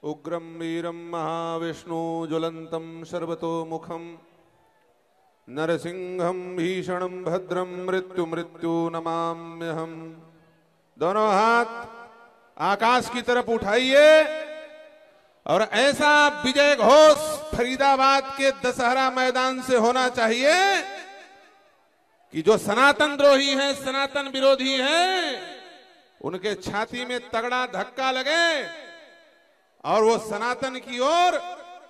उग्रं वीरं महाविष्णु ज्वलन्तं सर्वतोमुखं नरसिंहं भीषणं भद्रं मृत्यु नमाम्यहम्। दोनों हाथ आकाश की तरफ उठाइए और ऐसा विजय घोष फरीदाबाद के दशहरा मैदान से होना चाहिए कि जो सनातन द्रोही हैं, सनातन विरोधी हैं, उनके छाती में तगड़ा धक्का लगे और वो सनातन की ओर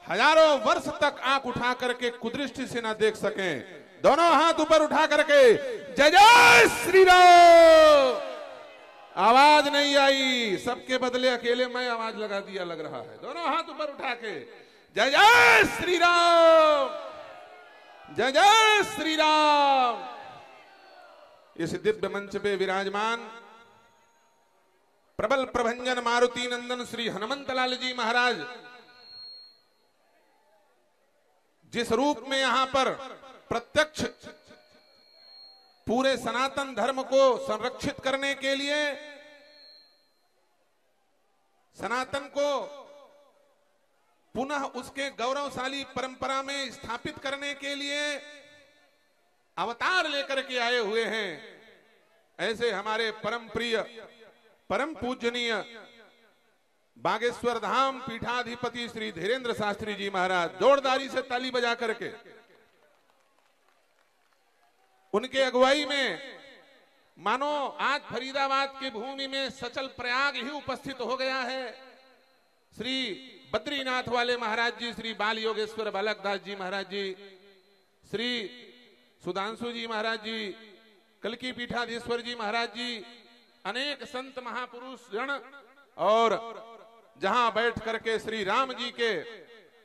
हजारों वर्ष तक आंख उठा करके कुदृष्टि से ना देख सकें। दोनों हाथ ऊपर उठा करके जय जय श्री राम। आवाज नहीं आई, सबके बदले अकेले मैं आवाज लगा दिया लग रहा है। दोनों हाथ ऊपर उठा के जय जय श्री राम, जय जय श्री राम। इस दिव्य मंच पे विराजमान प्रबल प्रभंजन मारुति नंदन श्री हनुमंतलाल जी महाराज जिस रूप में यहां पर प्रत्यक्ष पूरे सनातन धर्म को संरक्षित करने के लिए, सनातन को पुनः उसके गौरवशाली परंपरा में स्थापित करने के लिए अवतार लेकर के आए हुए हैं, ऐसे हमारे परम प्रिय परम पूजनीय बागेश्वर धाम पीठाधिपति श्री धीरेन्द्र शास्त्री जी महाराज, जोरदारी से ताली बजा करके उनके अगुवाई में मानो आज फरीदाबाद की भूमि में सचल प्रयाग ही उपस्थित हो गया है। श्री बद्रीनाथ वाले महाराज जी, श्री बाल योगेश्वर बालकदास जी महाराज जी, श्री सुधांशु जी महाराज जी, कलकी पीठाधीश्वर जी महाराज जी, अनेक संत महापुरुष गण, और जहां बैठ करके श्री राम जी के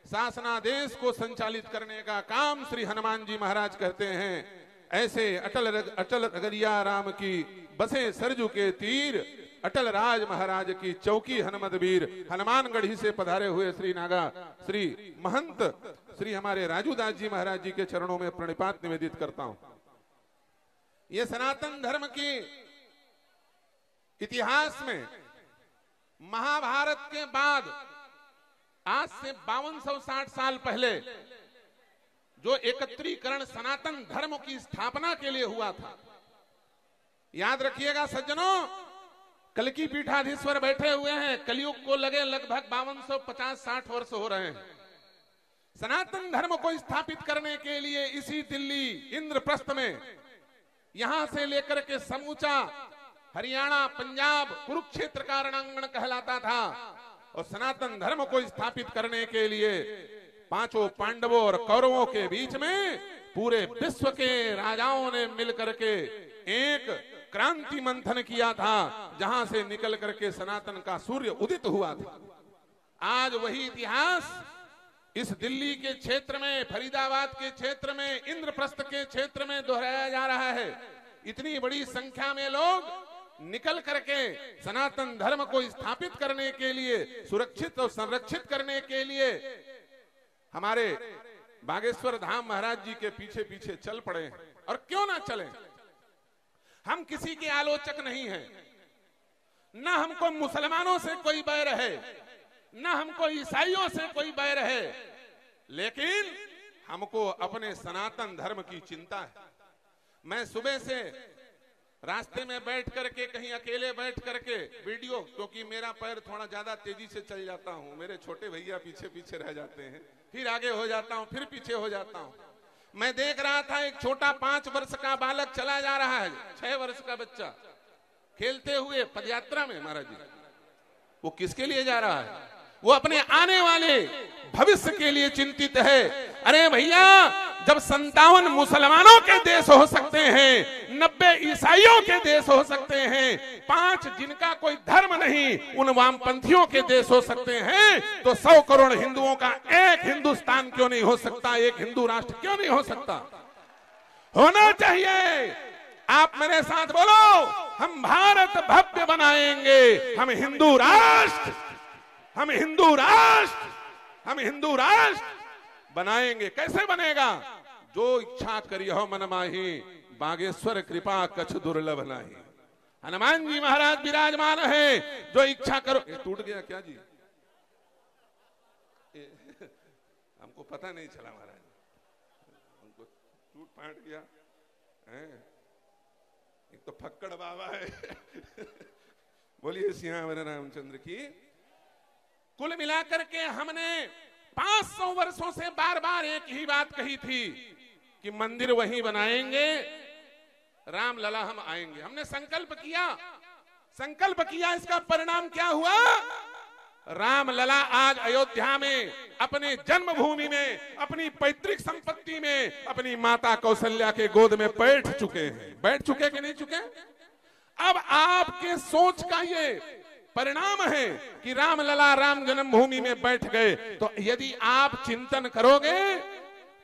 शासनादेश को संचालित करने का काम श्री हनुमान जी महाराज करते हैं, ऐसे अटल रगरिया राम की बसे सरजू के तीर, अटल राज महाराज की चौकी हनुमत वीर, हनुमानगढ़ी से पधारे हुए श्री नागा श्री महंत श्री हमारे राजूदास जी महाराज जी के चरणों में प्रणिपात निवेदित करता हूं। ये सनातन धर्म की इतिहास में महाभारत के बाद आज से 5260 साल पहले जो एकत्रीकरण सनातन धर्म की स्थापना के लिए हुआ था, याद रखिएगा सज्जनों, कलकी पीठाधीश्वर बैठे हुए हैं, कलयुग को लगे लगभग 5250-60 वर्ष हो रहे हैं। सनातन धर्म को स्थापित करने के लिए इसी दिल्ली इंद्रप्रस्थ में, यहां से लेकर के समूचा हरियाणा, पंजाब, कुरुक्षेत्र का रणांगण कहलाता था, और सनातन धर्म को स्थापित करने के लिए पांचों पांडवों और कौरवों के बीच में पूरे विश्व के राजाओं ने मिलकर के एक क्रांति मंथन किया था, जहां से निकल करके सनातन का सूर्य उदित हुआ था। आज वही इतिहास इस दिल्ली के क्षेत्र में, फरीदाबाद के क्षेत्र में, इंद्रप्रस्थ के क्षेत्र में दोहराया जा रहा है। इतनी बड़ी संख्या में लोग निकल करके सनातन धर्म को स्थापित करने के लिए, सुरक्षित और संरक्षित करने के लिए हमारे बागेश्वर धाम महाराज जी के पीछे पीछे चल पड़े हैं। और क्यों ना चलें, हम किसी के आलोचक नहीं हैं, ना हमको मुसलमानों से कोई बैर है, ना हमको ईसाइयों से कोई बैर है, लेकिन हमको अपने सनातन धर्म की चिंता है। मैं सुबह से रास्ते में बैठ करके, कहीं अकेले बैठ करके वीडियो, क्योंकि मेरा पैर थोड़ा ज्यादा तेजी से चल जाता हूं, मेरे छोटे भैया पीछे पीछे रह जाते हैं, फिर आगे हो जाता हूं, फिर पीछे हो जाता हूं। मैं देख रहा था एक छोटा 5 वर्ष का बालक चला जा रहा है, 6 वर्ष का बच्चा खेलते हुए पदयात्रा में महाराज जी। वो किसके लिए जा रहा है? वो अपने आने वाले भविष्य के लिए चिंतित है। अरे भैया, जब 57 मुसलमानों के देश हो सकते हैं, 90 ईसाइयों के देश हो सकते हैं, 5 जिनका कोई धर्म नहीं उन वामपंथियों के देश हो सकते हैं, तो 100 करोड़ हिंदुओं का एक हिंदुस्तान क्यों नहीं हो सकता? एक हिंदू राष्ट्र क्यों नहीं हो सकता? होना चाहिए। आप मेरे साथ बोलो, हम भारत भव्य बनाएंगे, हम हिंदू राष्ट्र, हम हिंदू राष्ट्र, हम हिंदू राष्ट्र बनाएंगे। कैसे बनेगा? जो इच्छा करियो मन माही, बागेश्वर कृपा कछ दुर्लभ नाही। हनुमान जी महाराज विराजमान है, जो इच्छा करो। टूट गया क्या जी? हमको पता नहीं चला महाराज, हमको टूट फाट गया है। एक तो फक्कड़ बाबा है। बोलिए सियावर रामचंद्र की। कुल मिलाकर के हमने 500 वर्षों से बार बार एक ही बात कही थी कि मंदिर वहीं बनाएंगे, रामलला हम आएंगे। हमने संकल्प किया, इसका परिणाम क्या हुआ? रामलला आज अयोध्या में, अपने जन्मभूमि में, अपनी पैतृक संपत्ति में, अपनी माता कौशल्या के गोद में बैठ चुके कि नहीं चुके? अब आपके सोच का ये परिणाम है कि रामलला राम जन्मभूमि में बैठ गए। तो यदि आप चिंतन करोगे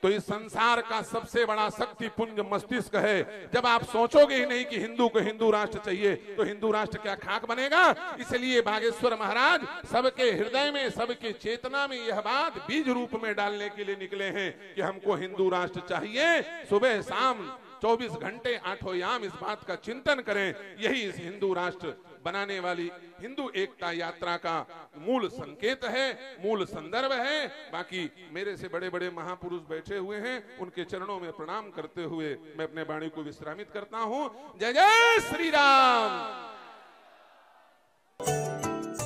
तो इस संसार का सबसे बड़ा शक्ति पुंज मस्तिष्क है। जब आप सोचोगे ही नहीं कि हिंदू को हिंदू राष्ट्र चाहिए, तो हिंदू राष्ट्र क्या खाक बनेगा? इसलिए बागेश्वर महाराज सबके हृदय में, सबके चेतना में यह बात बीज रूप में डालने के लिए निकले हैं कि हमको हिंदू राष्ट्र चाहिए। सुबह शाम 24 घंटे आठों याम इस बात का चिंतन करें। यही इस हिंदू राष्ट्र बनाने वाली हिंदू एकता यात्रा का मूल संकेत है, मूल संदर्भ है। बाकी मेरे से बड़े बड़े महापुरुष बैठे हुए हैं, उनके चरणों में प्रणाम करते हुए मैं अपने वाणी को विश्रामित करता हूं। जय जय श्री राम।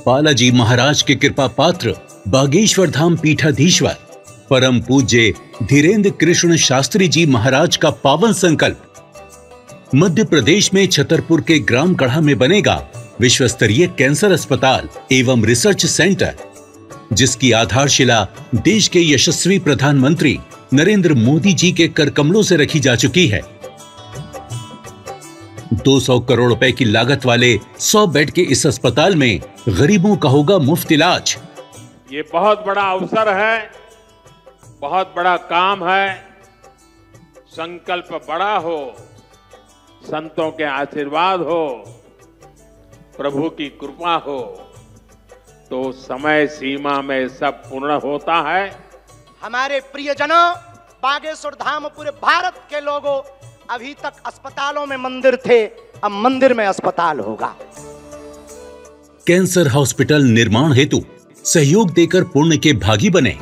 बालाजी महाराज के कृपा पात्र बागेश्वर धाम पीठाधीश्वर परम पूज्य धीरेन्द्र कृष्ण शास्त्री जी महाराज का पावन संकल्प। मध्य प्रदेश में छतरपुर के ग्राम गढ़ा में बनेगा विश्व स्तरीय कैंसर अस्पताल एवं रिसर्च सेंटर, जिसकी आधारशिला देश के यशस्वी प्रधानमंत्री नरेंद्र मोदी जी के कर कमलों से रखी जा चुकी है। 200 करोड़ रुपए की लागत वाले 100 बेड के इस अस्पताल में गरीबों का होगा मुफ्त इलाज। ये बहुत बड़ा अवसर है, बहुत बड़ा काम है। संकल्प बड़ा हो, संतों के आशीर्वाद हो, प्रभु की कृपा हो, तो समय सीमा में सब पूर्ण होता है। हमारे प्रियजनों, बागेश्वर धाम पूरे भारत के लोगों, अभी तक अस्पतालों में मंदिर थे, अब मंदिर में अस्पताल होगा। कैंसर हॉस्पिटल निर्माण हेतु सहयोग देकर पुण्य के भागी बने।